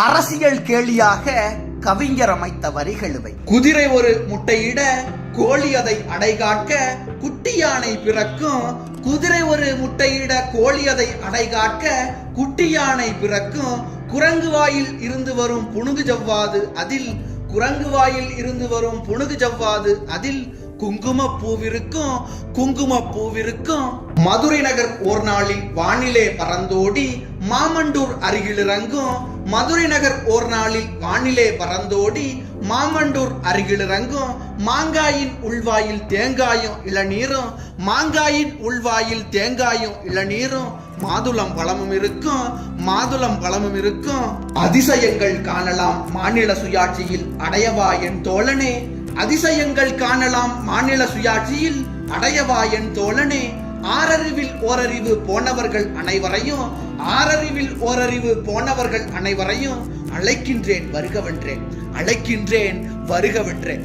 அரசியல் கேலியாக கவிஞர் அமைத்த வரிகளுவை. குதிரை ஒரு முட்டையிட கோழி அதை அடைகாக்க குட்டி யானை பிறக்கும். குதிரை ஒரு முட்டையிட கோழி அதை அடைகாக்க குட்டி யானை பிறக்கும். குரங்கு வாயில் இருந்து வரும் புணுகு ஜவ்வாது அதில் குரங்கு வாயில் இருந்து வரும் புணுகு ஜவ்வாது அதில் குங்குமப்பூவிருக்கும் குங்குமப்பூவிருக்கும். மதுரை நகர் ஓர் நாளில் வானிலே பறந்தோடி மாமண்டூர் அருகில் இறங்கும். மதுரை நகர் ஓர் நாளில் வானிலே பறந்தோடி மாமண்டூர் அருகில் இறங்கும். மாங்காயின் உள்வாயில் தேங்காயும் இளநீரும் மாங்காயின் உள்வாயில் தேங்காயும் இளநீரும் மாதுளம் பழமும் இருக்கும் மாதுளம் பழமும் இருக்கும். அதிசயங்கள் காணலாம் மாநில சுயாட்சியில் அடையவா என் தோழனே. அதிசயங்கள் காணலாம் மாநில சுயாட்சியில் அடையவா என் தோழனே. ஆறறிவில் ஓரறிவு போனவர்கள் அனைவரையும் ஆறறிவில் ஓரறிவு போனவர்கள் அனைவரையும் அழைக்கின்றேன் வருகவென்றேன் அழைக்கின்றேன் வருகவென்றேன்.